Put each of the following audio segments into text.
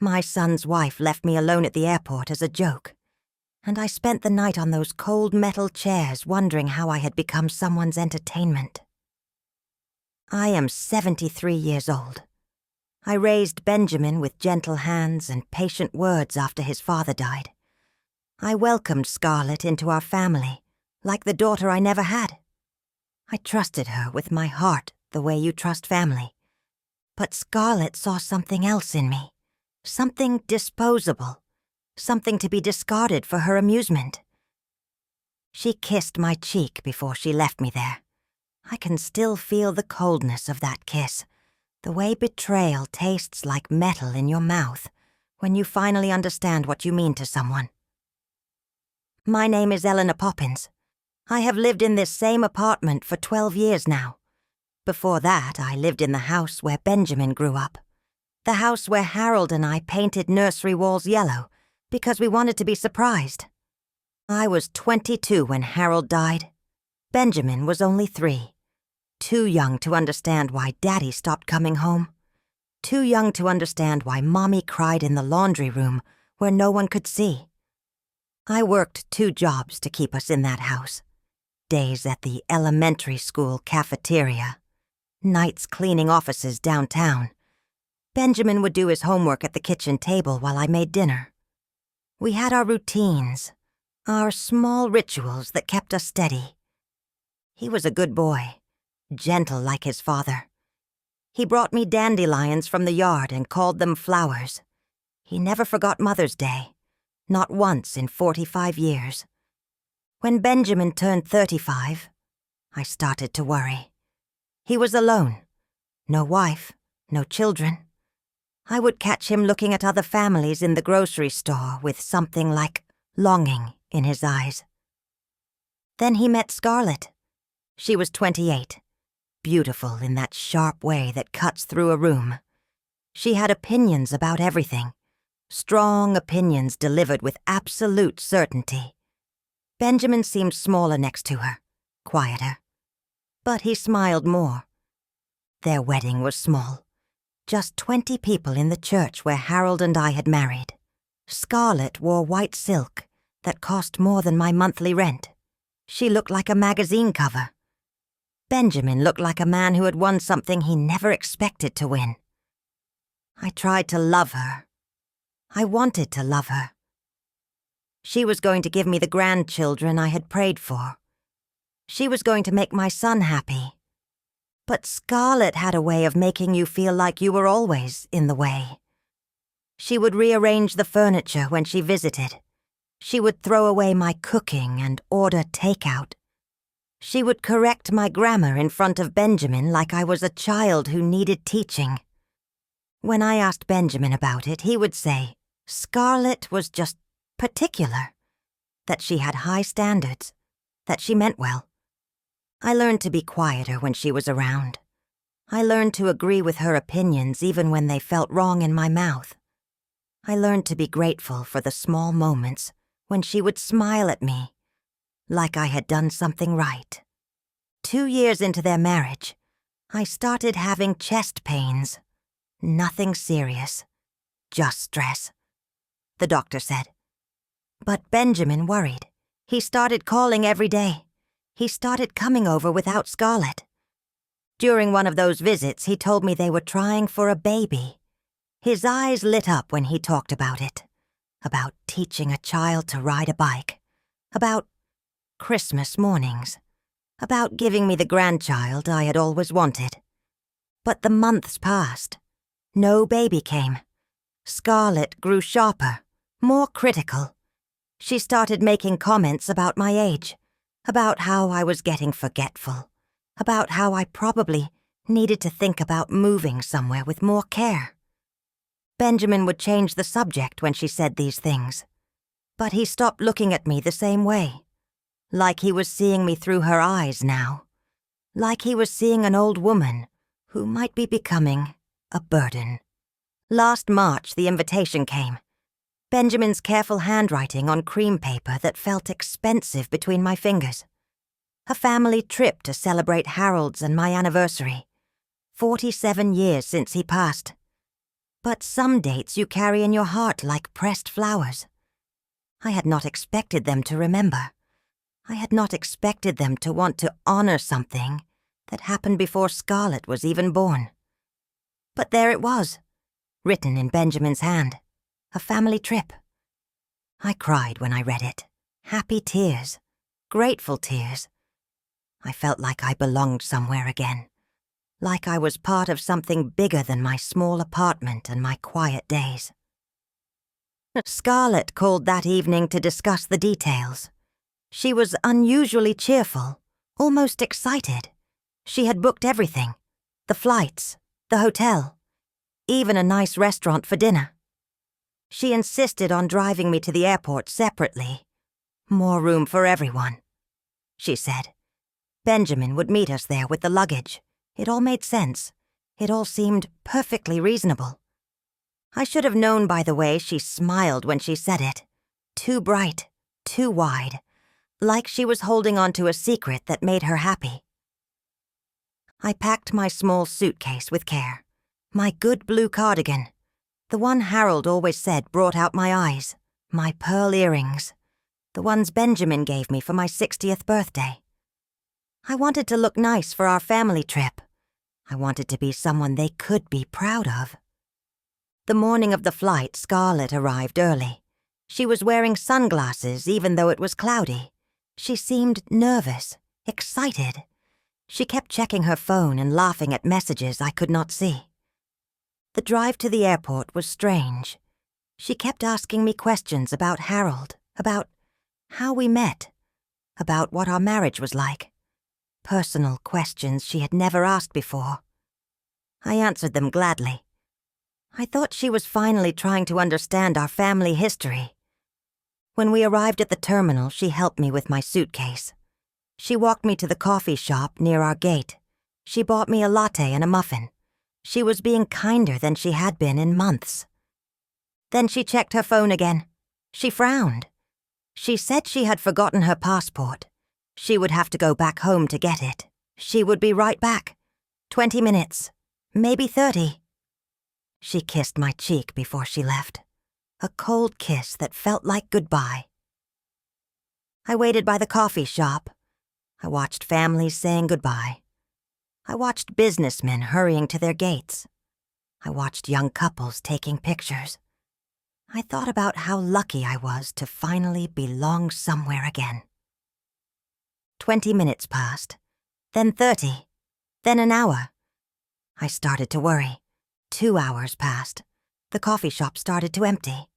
My son's wife left me alone at the airport as a joke, and I spent the night on those cold metal chairs wondering how I had become someone's entertainment. I am 73 years old. I raised Benjamin with gentle hands and patient words after his father died. I welcomed Scarlett into our family, like the daughter I never had. I trusted her with my heart the way you trust family. But Scarlett saw something else in me, something disposable, something to be discarded for her amusement. She kissed my cheek before she left me there. I can still feel the coldness of that kiss, the way betrayal tastes like metal in your mouth when you finally understand what you mean to someone. My name is Eleanor Poppins. I have lived in this same apartment for 12 years now. Before that, I lived in the house where Benjamin grew up. The house where Harold and I painted nursery walls yellow because we wanted to be surprised. I was 22 when Harold died. Benjamin was only 3. Too young to understand why Daddy stopped coming home. Too young to understand why Mommy cried in the laundry room where no one could see. I worked 2 jobs to keep us in that house. Days at the elementary school cafeteria. Nights cleaning offices downtown. Benjamin would do his homework at the kitchen table while I made dinner. We had our routines, our small rituals that kept us steady. He was a good boy, gentle like his father. He brought me dandelions from the yard and called them flowers. He never forgot Mother's Day, not once in 45 years. When Benjamin turned 35, I started to worry. He was alone. No wife, no children. I would catch him looking at other families in the grocery store with something like longing in his eyes. Then he met Scarlett. She was 28, beautiful in that sharp way that cuts through a room. She had opinions about everything, strong opinions delivered with absolute certainty. Benjamin seemed smaller next to her, quieter. But he smiled more. Their wedding was small. Just 20 people in the church where Harold and I had married. Scarlett wore white silk that cost more than my monthly rent. She looked like a magazine cover. Benjamin looked like a man who had won something he never expected to win. I tried to love her. I wanted to love her. She was going to give me the grandchildren I had prayed for. She was going to make my son happy. But Scarlett had a way of making you feel like you were always in the way. She would rearrange the furniture when she visited. She would throw away my cooking and order takeout. She would correct my grammar in front of Benjamin like I was a child who needed teaching. When I asked Benjamin about it, he would say Scarlett was just particular, that she had high standards, that she meant well. I learned to be quieter when she was around. I learned to agree with her opinions even when they felt wrong in my mouth. I learned to be grateful for the small moments when she would smile at me, like I had done something right. 2 years into their marriage, I started having chest pains. Nothing serious, just stress, the doctor said. But Benjamin worried. He started calling every day. He started coming over without Scarlett. During one of those visits, he told me they were trying for a baby. His eyes lit up when he talked about it. About teaching a child to ride a bike. About Christmas mornings. About giving me the grandchild I had always wanted. But the months passed. No baby came. Scarlett grew sharper, more critical. She started making comments about my age. About how I was getting forgetful, about how I probably needed to think about moving somewhere with more care. Benjamin would change the subject when she said these things, but he stopped looking at me the same way, like he was seeing me through her eyes now, like he was seeing an old woman who might be becoming a burden. Last March, the invitation came. Benjamin's careful handwriting on cream paper that felt expensive between my fingers. A family trip to celebrate Harold's and my anniversary. 47 years since he passed. But some dates you carry in your heart like pressed flowers. I had not expected them to remember. I had not expected them to want to honor something that happened before Scarlett was even born. But there it was, written in Benjamin's hand, a family trip. I cried when I read it, happy tears, grateful tears. I felt like I belonged somewhere again, like I was part of something bigger than my small apartment and my quiet days. Scarlett called that evening to discuss the details. She was unusually cheerful, almost excited. She had booked everything, the flights, the hotel, even a nice restaurant for dinner. She insisted on driving me to the airport separately. More room for everyone, she said. Benjamin would meet us there with the luggage. It all made sense. It all seemed perfectly reasonable. I should have known by the way she smiled when she said it. Too bright, too wide, like she was holding on to a secret that made her happy. I packed my small suitcase with care. My good blue cardigan, the one Harold always said brought out my eyes, my pearl earrings, the ones Benjamin gave me for my 60th birthday. I wanted to look nice for our family trip. I wanted to be someone they could be proud of. The morning of the flight, Scarlett arrived early. She was wearing sunglasses even though it was cloudy. She seemed nervous, excited. She kept checking her phone and laughing at messages I could not see. The drive to the airport was strange. She kept asking me questions about Harold, about how we met, about what our marriage was like. Personal questions she had never asked before. I answered them gladly. I thought she was finally trying to understand our family history. When we arrived at the terminal, she helped me with my suitcase. She walked me to the coffee shop near our gate. She bought me a latte and a muffin. She was being kinder than she had been in months. Then she checked her phone again. She frowned. She said she had forgotten her passport. She would have to go back home to get it. She would be right back. 20 minutes, maybe 30. She kissed my cheek before she left. A cold kiss that felt like goodbye. I waited by the coffee shop. I watched families saying goodbye. I watched businessmen hurrying to their gates. I watched young couples taking pictures. I thought about how lucky I was to finally belong somewhere again. 20 minutes passed, then 30, then an hour. I started to worry. 2 hours passed. The coffee shop started to empty.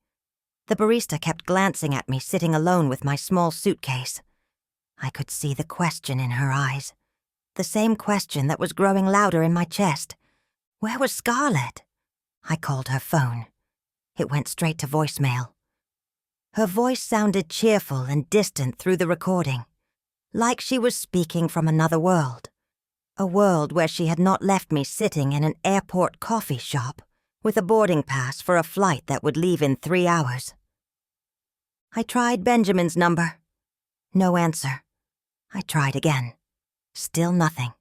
The barista kept glancing at me sitting alone with my small suitcase. I could see the question in her eyes. The same question that was growing louder in my chest. Where was Scarlett? I called her phone. It went straight to voicemail. Her voice sounded cheerful and distant through the recording, like she was speaking from another world. A world where she had not left me sitting in an airport coffee shop with a boarding pass for a flight that would leave in 3 hours. I tried Benjamin's number. No answer. I tried again. Still nothing.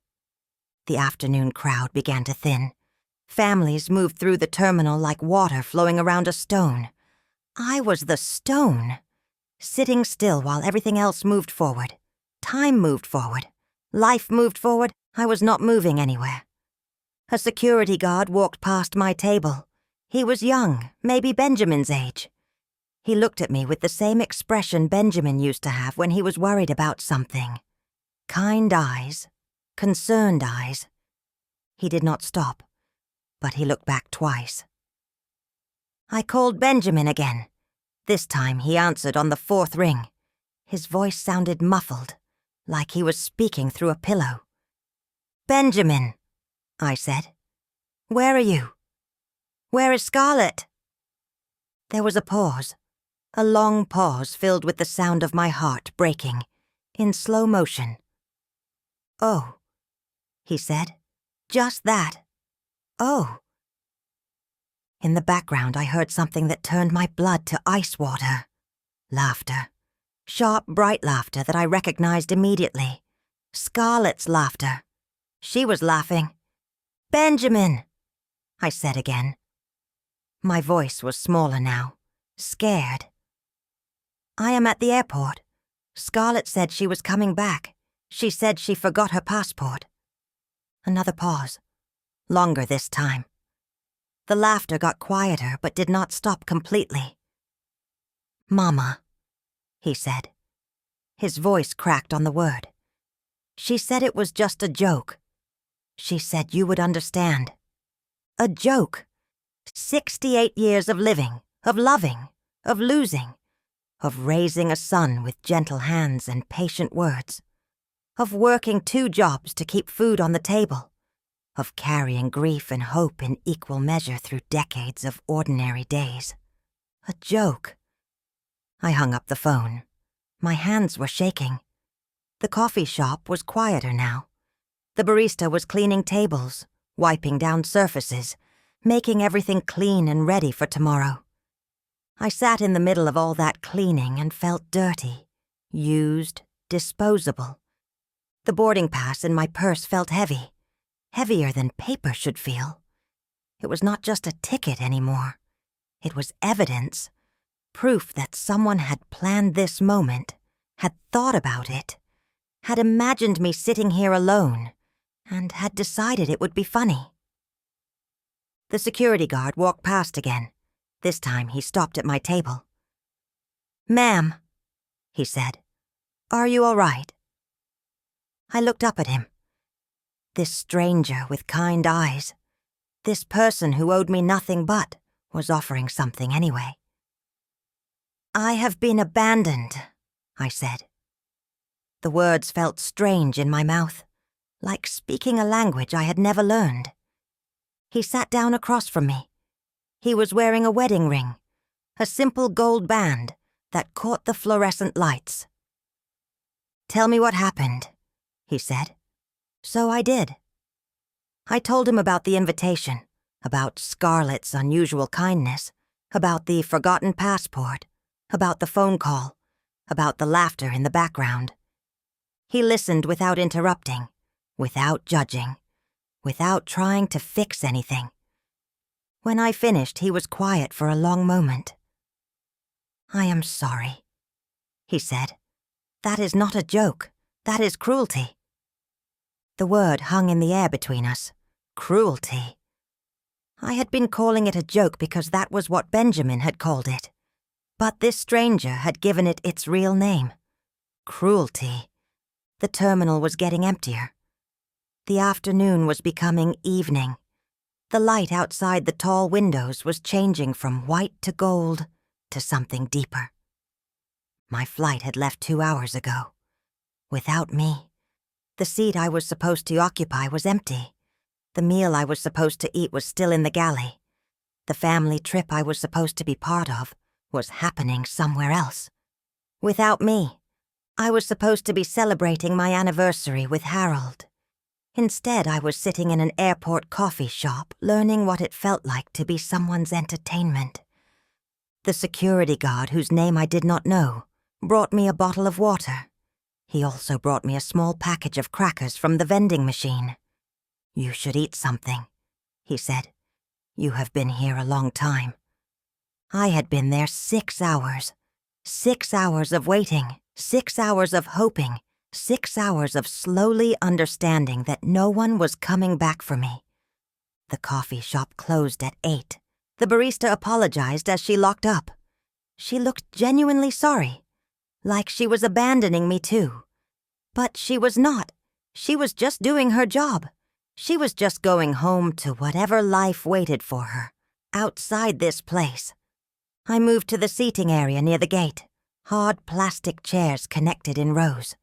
The afternoon crowd began to thin. Families moved through the terminal like water flowing around a stone. I was the stone, sitting still while everything else moved forward. Time moved forward. Life moved forward. I was not moving anywhere. A security guard walked past my table. He was young, maybe Benjamin's age. He looked at me with the same expression Benjamin used to have when he was worried about something. Kind eyes, concerned eyes. He did not stop, but he looked back twice. I called Benjamin again. This time he answered on the 4th ring. His voice sounded muffled, like he was speaking through a pillow. "Benjamin," I said. "Where are you? Where is Scarlett?" There was a pause, a long pause filled with the sound of my heart breaking, in slow motion. "Oh," he said. "Just that. Oh." In the background I heard something that turned my blood to ice water. Laughter. Sharp, bright laughter that I recognized immediately. Scarlett's laughter. She was laughing. "Benjamin," I said again. My voice was smaller now, scared. "I am at the airport. Scarlett said she was coming back. She said she forgot her passport." Another pause, longer this time. The laughter got quieter but did not stop completely. "Mama," he said. His voice cracked on the word. "She said it was just a joke. She said you would understand. A joke. 68 years of living, of loving, of losing, of raising a son with gentle hands and patient words, of working 2 jobs to keep food on the table, of carrying grief and hope in equal measure through decades of ordinary days. A joke." I hung up the phone. My hands were shaking. The coffee shop was quieter now. The barista was cleaning tables, wiping down surfaces, making everything clean and ready for tomorrow. I sat in the middle of all that cleaning and felt dirty, used, disposable. The boarding pass in my purse felt heavy, heavier than paper should feel. It was not just a ticket anymore. It was evidence, proof that someone had planned this moment, had thought about it, had imagined me sitting here alone, and had decided it would be funny. The security guard walked past again. This time he stopped at my table. "Ma'am," he said, "are you all right?" I looked up at him. This stranger with kind eyes, this person who owed me nothing but, was offering something anyway. "I have been abandoned," I said. The words felt strange in my mouth, like speaking a language I had never learned. He sat down across from me. He was wearing a wedding ring, a simple gold band that caught the fluorescent lights. "Tell me what happened," he said. So I did. I told him about the invitation, about Scarlett's unusual kindness, about the forgotten passport, about the phone call, about the laughter in the background. He listened without interrupting, without judging, without trying to fix anything. When I finished, he was quiet for a long moment. "I am sorry," he said. "That is not a joke. That is cruelty." The word hung in the air between us. Cruelty. I had been calling it a joke because that was what Benjamin had called it. But this stranger had given it its real name. Cruelty. The terminal was getting emptier. The afternoon was becoming evening. The light outside the tall windows was changing from white to gold to something deeper. My flight had left 2 hours ago. Without me. The seat I was supposed to occupy was empty. The meal I was supposed to eat was still in the galley. The family trip I was supposed to be part of was happening somewhere else. Without me, I was supposed to be celebrating my anniversary with Harold. Instead, I was sitting in an airport coffee shop, learning what it felt like to be someone's entertainment. The security guard, whose name I did not know, brought me a bottle of water. He also brought me a small package of crackers from the vending machine. "You should eat something," he said. "You have been here a long time." I had been there 6 hours. 6 hours of waiting, 6 hours of hoping, 6 hours of slowly understanding that no one was coming back for me. The coffee shop closed at 8. The barista apologized as she locked up. She looked genuinely sorry, like she was abandoning me too. But she was not. She was just doing her job. She was just going home to whatever life waited for her, outside this place. I moved to the seating area near the gate, hard plastic chairs connected in rows.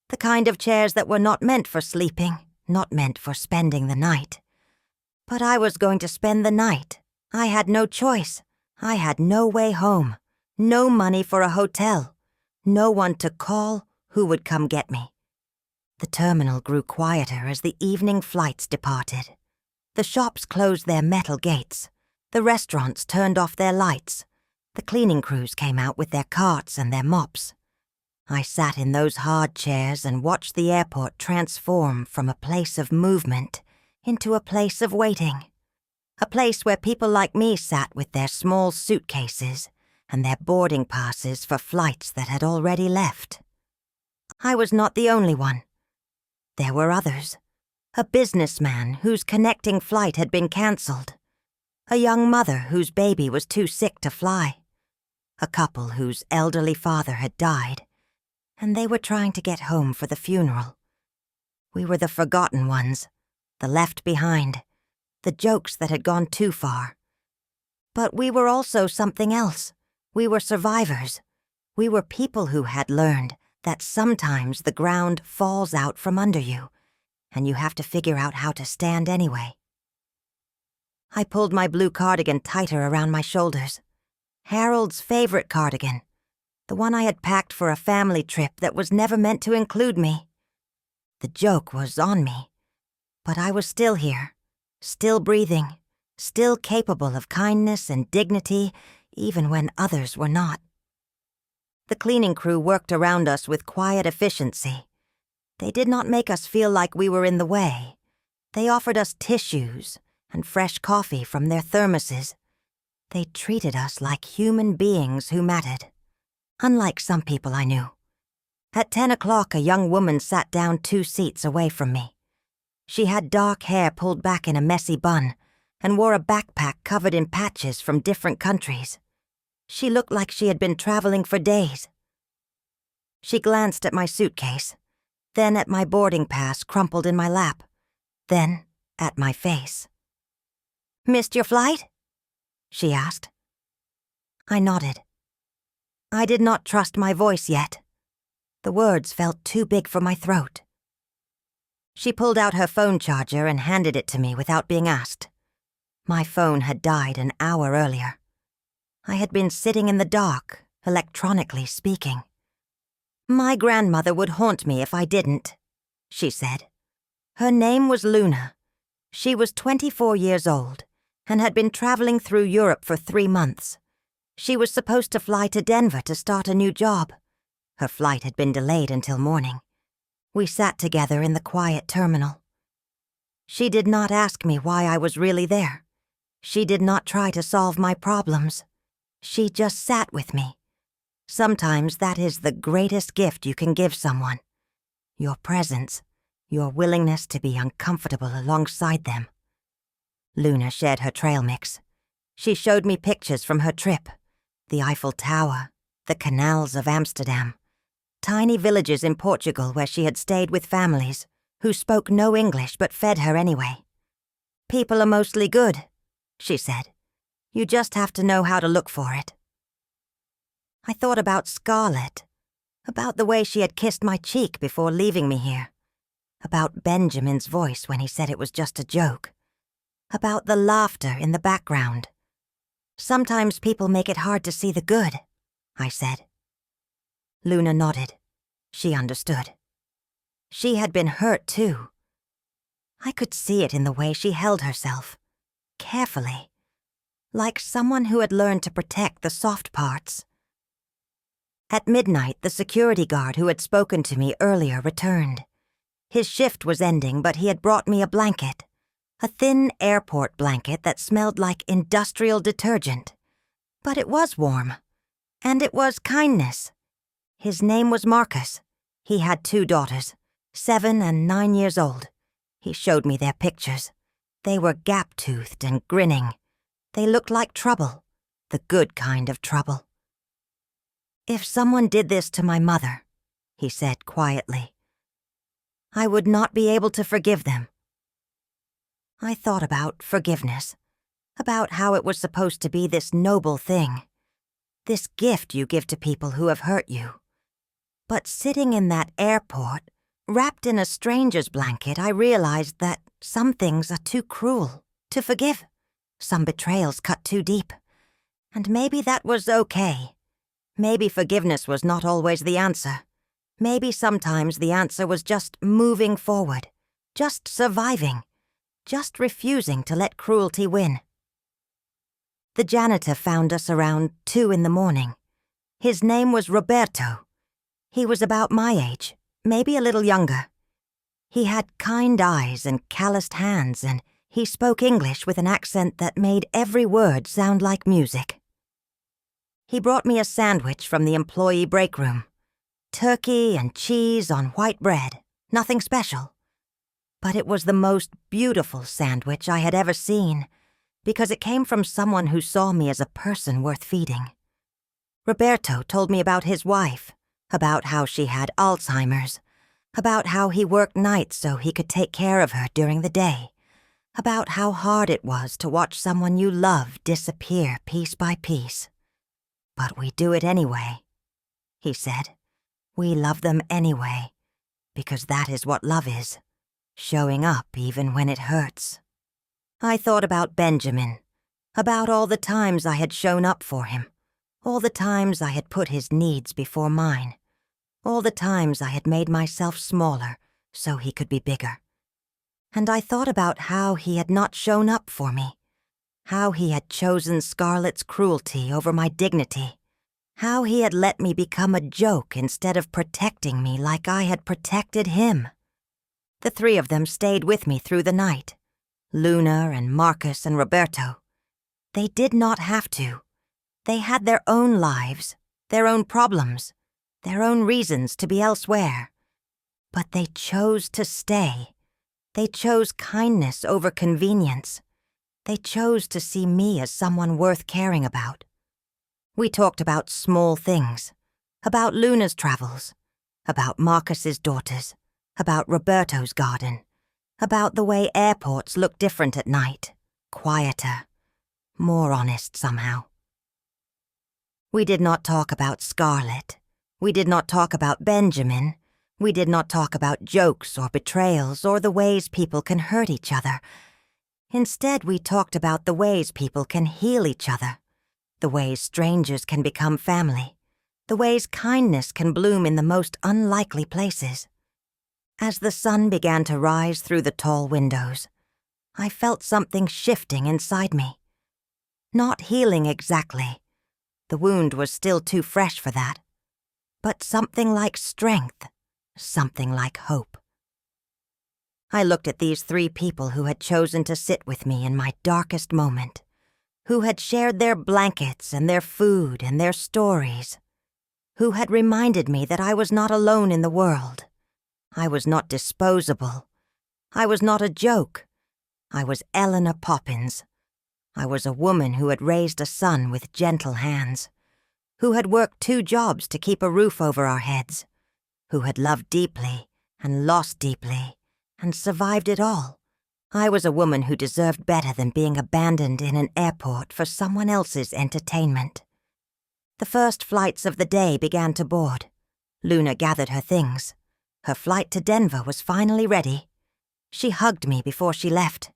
The kind of chairs that were not meant for sleeping, not meant for spending the night. But I was going to spend the night. I had no choice. I had no way home, no money for a hotel, no one to call who would come get me. The terminal grew quieter as the evening flights departed. The shops closed their metal gates. The restaurants turned off their lights. The cleaning crews came out with their carts and their mops. I sat in those hard chairs and watched the airport transform from a place of movement into a place of waiting. A place where people like me sat with their small suitcases and their boarding passes for flights that had already left. I was not the only one. There were others. A businessman whose connecting flight had been cancelled. A young mother whose baby was too sick to fly. A couple whose elderly father had died, and they were trying to get home for the funeral. We were the forgotten ones, the left behind, the jokes that had gone too far. But we were also something else. We were survivors. We were people who had learned that sometimes the ground falls out from under you, and you have to figure out how to stand anyway. I pulled my blue cardigan tighter around my shoulders. Harold's favorite cardigan, the one I had packed for a family trip that was never meant to include me. The joke was on me, but I was still here, still breathing, still capable of kindness and dignity, even when others were not. The cleaning crew worked around us with quiet efficiency. They did not make us feel like we were in the way. They offered us tissues and fresh coffee from their thermoses. They treated us like human beings who mattered, unlike some people I knew. At 10 o'clock, a young woman sat down 2 seats away from me. She had dark hair pulled back in a messy bun and wore a backpack covered in patches from different countries. She looked like she had been traveling for days. She glanced at my suitcase, then at my boarding pass crumpled in my lap, then at my face. "Missed your flight?" she asked. I nodded. I did not trust my voice yet. The words felt too big for my throat. She pulled out her phone charger and handed it to me without being asked. My phone had died an hour earlier. I had been sitting in the dark, electronically speaking. "My grandmother would haunt me if I didn't," she said. Her name was Luna. She was 24 years old and had been traveling through Europe for 3 months. She was supposed to fly to Denver to start a new job. Her flight had been delayed until morning. We sat together in the quiet terminal. She did not ask me why I was really there. She did not try to solve my problems. She just sat with me. Sometimes that is the greatest gift you can give someone. Your presence, your willingness to be uncomfortable alongside them. Luna shared her trail mix. She showed me pictures from her trip. The Eiffel Tower, the canals of Amsterdam, tiny villages in Portugal where she had stayed with families who spoke no English but fed her anyway. "People are mostly good," she said. "You just have to know how to look for it." I thought about Scarlett, about the way she had kissed my cheek before leaving me here, about Benjamin's voice when he said it was just a joke, about the laughter in the background. "Sometimes people make it hard to see the good," I said. Luna nodded. She understood. She had been hurt too. I could see it in the way she held herself, carefully, like someone who had learned to protect the soft parts. At midnight, the security guard who had spoken to me earlier returned. His shift was ending, but he had brought me a blanket, a thin airport blanket that smelled like industrial detergent. But it was warm, and it was kindness. His name was Marcus. He had 2 daughters, 7 and 9 years old. He showed me their pictures. They were gap-toothed and grinning. They looked like trouble, the good kind of trouble. "If someone did this to my mother," he said quietly, "I would not be able to forgive them." I thought about forgiveness, about how it was supposed to be this noble thing, this gift you give to people who have hurt you. But sitting in that airport, wrapped in a stranger's blanket, I realized that some things are too cruel to forgive. Some betrayals cut too deep. And maybe that was okay. Maybe forgiveness was not always the answer. Maybe sometimes the answer was just moving forward, just surviving, just refusing to let cruelty win. The janitor found us around 2 in the morning. His name was Roberto. He was about my age, maybe a little younger. He had kind eyes and calloused hands, and He spoke English with an accent that made every word sound like music. He brought me a sandwich from the employee break room. Turkey and cheese on white bread, nothing special. But it was the most beautiful sandwich I had ever seen, because it came from someone who saw me as a person worth feeding. Roberto told me about his wife, about how she had Alzheimer's, about how he worked nights so he could take care of her during the day, about how hard it was to watch someone you love disappear piece by piece. But we do it anyway, he said. We love them anyway, because that is what love is, showing up even when it hurts. I thought about Benjamin, about all the times I had shown up for him, all the times I had put his needs before mine, all the times I had made myself smaller so he could be bigger. And I thought about how he had not shown up for me, how he had chosen Scarlett's cruelty over my dignity, how he had let me become a joke instead of protecting me like I had protected him. The three of them stayed with me through the night, Luna and Marcus and Roberto. They did not have to. They had their own lives, their own problems, their own reasons to be elsewhere. But they chose to stay. They chose kindness over convenience. They chose to see me as someone worth caring about. We talked about small things, about Luna's travels, about Marcus's daughters, about Roberto's garden, about the way airports look different at night, quieter, more honest somehow. We did not talk about Scarlett. We did not talk about Benjamin. We did not talk about jokes or betrayals or the ways people can hurt each other. Instead, we talked about the ways people can heal each other, the ways strangers can become family, the ways kindness can bloom in the most unlikely places. As the sun began to rise through the tall windows, I felt something shifting inside me. Not healing exactly. The wound was still too fresh for that. But something like strength, something like hope. I looked at these three people who had chosen to sit with me in my darkest moment, who had shared their blankets and their food and their stories, who had reminded me that I was not alone in the world. I was not disposable. I was not a joke. I was Eleanor Poppins. I was a woman who had raised a son with gentle hands, who had worked 2 jobs to keep a roof over our heads, who had loved deeply and lost deeply and survived it all. I was a woman who deserved better than being abandoned in an airport for someone else's entertainment. The first flights of the day began to board. Luna gathered her things. Her flight to Denver was finally ready. She hugged me before she left.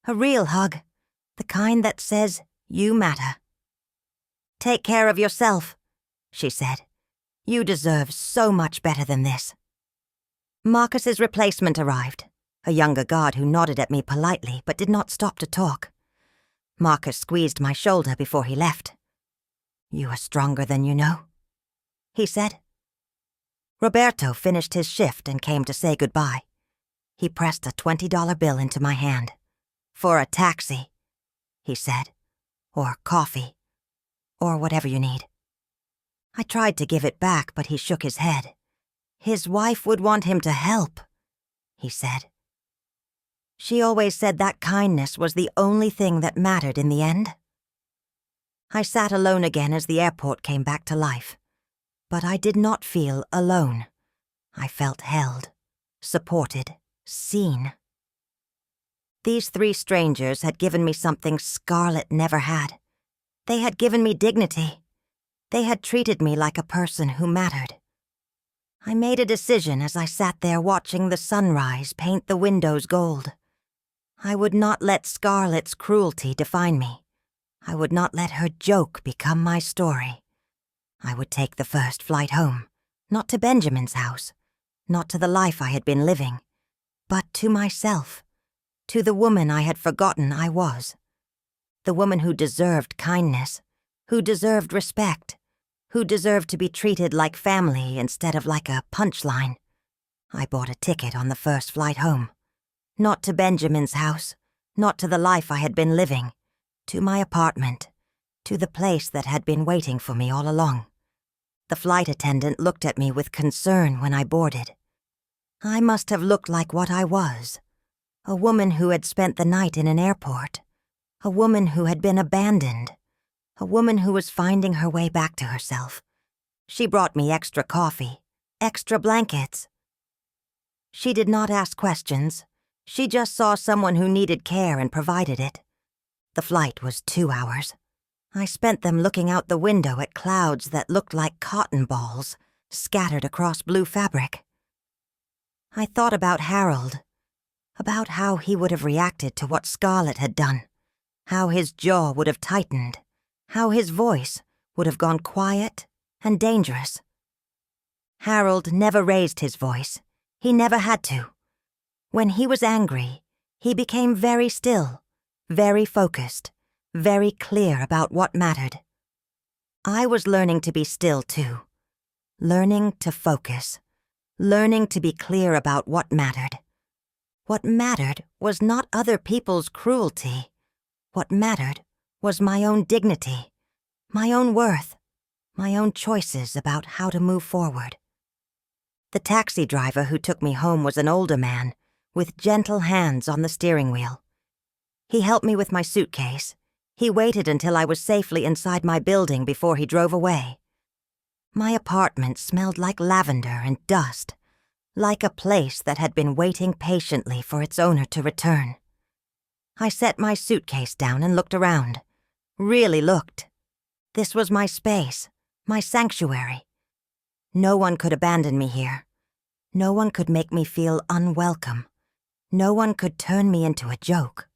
A real hug, the kind that says, "You matter." "Take care of yourself," she said. "You deserve so much better than this." Marcus's replacement arrived, a younger guard who nodded at me politely but did not stop to talk. Marcus squeezed my shoulder before he left. "You are stronger than you know," he said. Roberto finished his shift and came to say goodbye. He pressed a $20 bill into my hand. "For a taxi," he said, "or coffee, or whatever you need." I tried to give it back, but he shook his head. "His wife would want him to help," he said. She always said that kindness was the only thing that mattered in the end. I sat alone again as the airport came back to life. But I did not feel alone. I felt held, supported, seen. These 3 strangers had given me something Scarlett never had. They had given me dignity. They had treated me like a person who mattered. I made a decision as I sat there watching the sunrise paint the windows gold. I would not let Scarlett's cruelty define me. I would not let her joke become my story. I would take the first flight home, not to Benjamin's house, not to the life I had been living, but to myself, to the woman I had forgotten I was. The woman who deserved kindness, who deserved respect, who deserved to be treated like family instead of like a punchline. I bought a ticket on the first flight home. Not to Benjamin's house, Not to the life I had been living, to my apartment, to the place that had been waiting for me all along. The flight attendant looked at me with concern when I boarded. I must have looked like what I was, a woman who had spent the night in an airport, a woman who had been abandoned, a woman who was finding her way back to herself. She brought me extra coffee, extra blankets. She did not ask questions. She just saw someone who needed care and provided it. The flight was 2 hours. I spent them looking out the window at clouds that looked like cotton balls scattered across blue fabric. I thought about Harold, about how he would have reacted to what Scarlett had done, how his jaw would have tightened, how his voice would have gone quiet and dangerous. Harold never raised his voice. He never had to. When he was angry, he became very still, very focused, very clear about what mattered. I was learning to be still too, learning to focus, learning to be clear about what mattered. What mattered was not other people's cruelty. What mattered was my own dignity, my own worth, my own choices about how to move forward. The taxi driver who took me home was an older man, with gentle hands on the steering wheel. He helped me with my suitcase. He waited until I was safely inside my building before he drove away. My apartment smelled like lavender and dust, like a place that had been waiting patiently for its owner to return. I set my suitcase down and looked around. Really looked. This was my space, my sanctuary. No one could abandon me here. No one could make me feel unwelcome. No one could turn me into a joke.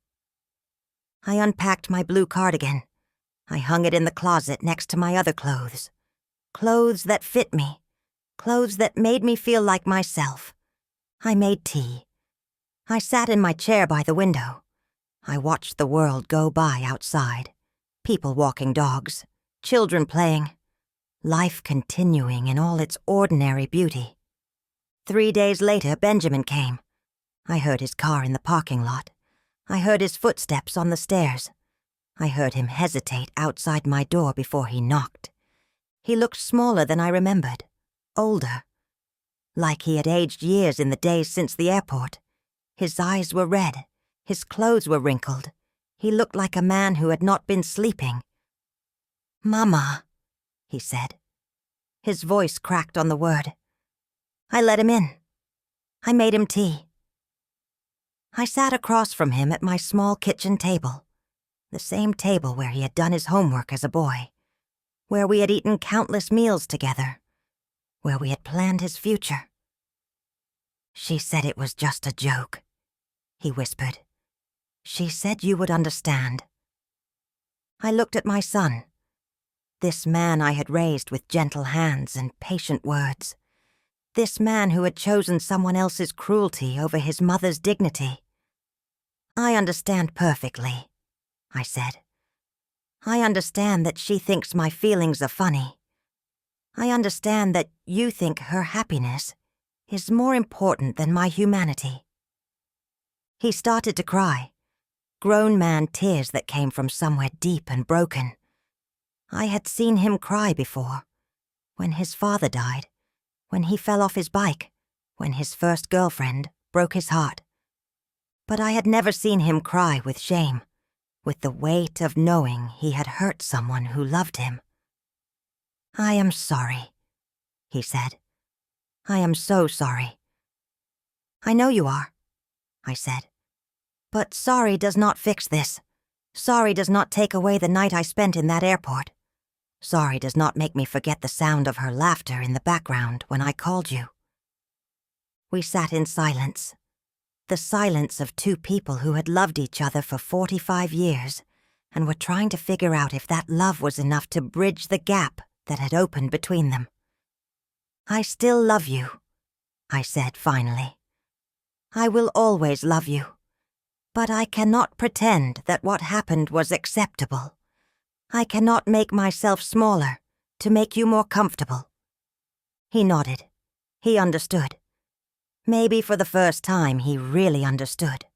I unpacked my blue cardigan. I hung it in the closet next to my other clothes. Clothes that fit me. Clothes that made me feel like myself. I made tea. I sat in my chair by the window. I watched the world go by outside. People walking dogs. Children playing. Life continuing in all its ordinary beauty. 3 days later, Benjamin came. I heard his car in the parking lot. I heard his footsteps on the stairs. I heard him hesitate outside my door before he knocked. He looked smaller than I remembered, older. Like he had aged years in the days since the airport. His eyes were red. His clothes were wrinkled. He looked like a man who had not been sleeping. "Mama," he said. His voice cracked on the word. I let him in. I made him tea. I sat across from him at my small kitchen table, the same table where he had done his homework as a boy, where we had eaten countless meals together, where we had planned his future. "She said it was just a joke," he whispered. "She said you would understand." I looked at my son, this man I had raised with gentle hands and patient words, this man who had chosen someone else's cruelty over his mother's dignity. "I understand perfectly," I said. "I understand that she thinks my feelings are funny. I understand that you think her happiness is more important than my humanity." He started to cry, grown man tears that came from somewhere deep and broken. I had seen him cry before, when his father died, when he fell off his bike, when his first girlfriend broke his heart. But I had never seen him cry with shame, with the weight of knowing he had hurt someone who loved him. "I am sorry," he said. "I am so sorry." "I know you are," I said. "But sorry does not fix this. Sorry does not take away the night I spent in that airport. Sorry does not make me forget the sound of her laughter in the background when I called you." We sat in silence, the silence of two people who had loved each other for 45 years and were trying to figure out if that love was enough to bridge the gap that had opened between them. "I still love you," I said finally. "I will always love you. But I cannot pretend that what happened was acceptable. I cannot make myself smaller to make you more comfortable." He nodded. He understood. Maybe for the first time he really understood.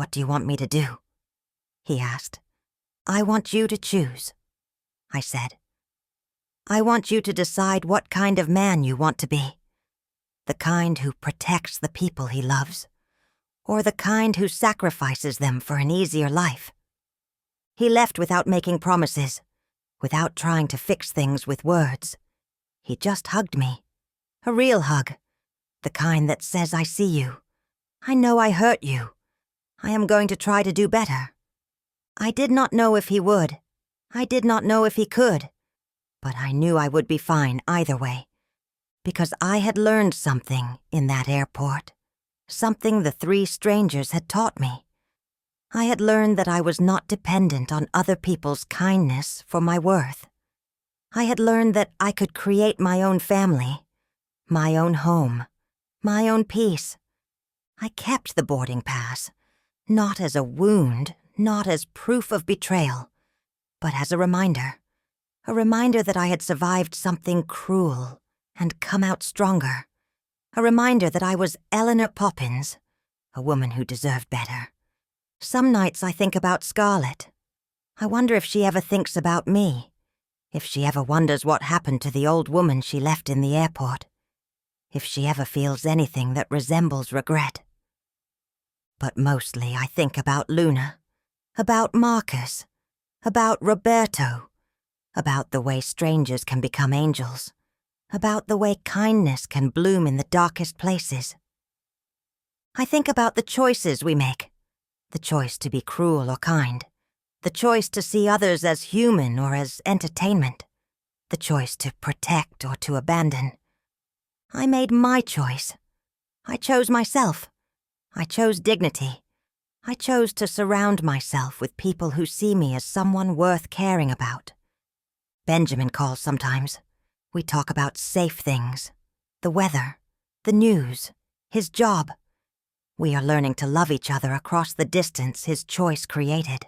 "What do you want me to do?" he asked. "I want you to choose," I said. "I want you to decide what kind of man you want to be. The kind who protects the people he loves, or the kind who sacrifices them for an easier life." He left without making promises, without trying to fix things with words. He just hugged me. A real hug. The kind that says, "I see you. I know I hurt you. I am going to try to do better." I did not know if he would. I did not know if he could. But I knew I would be fine either way, because I had learned something in that airport, something the three strangers had taught me. I had learned that I was not dependent on other people's kindness for my worth. I had learned that I could create my own family, my own home, my own peace. I kept the boarding pass, not as a wound, not as proof of betrayal, but as a reminder that I had survived something cruel and come out stronger, a reminder that I was Eleanor Poppins, a woman who deserved better. Some nights I think about Scarlett. I wonder if she ever thinks about me, if she ever wonders what happened to the old woman she left in the airport, if she ever feels anything that resembles regret. But mostly I think about Luna, about Marcus, about Roberto, about the way strangers can become angels, about the way kindness can bloom in the darkest places. I think about the choices we make, the choice to be cruel or kind, the choice to see others as human or as entertainment, the choice to protect or to abandon. I made my choice. I chose myself. I chose dignity. I chose to surround myself with people who see me as someone worth caring about. Benjamin calls sometimes. We talk about safe things, the weather, the news, his job. We are learning to love each other across the distance his choice created.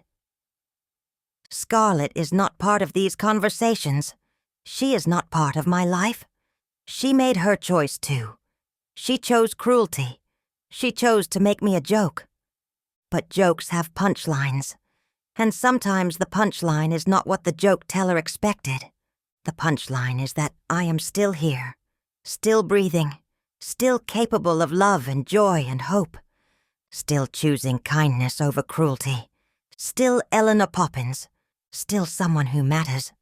Scarlett is not part of these conversations. She is not part of my life. She made her choice too. She chose cruelty. She chose to make me a joke. But jokes have punchlines, and sometimes the punchline is not what the joke teller expected. The punchline is that I am still here, still breathing, still capable of love and joy and hope, still choosing kindness over cruelty, still Eleanor Poppins, still someone who matters.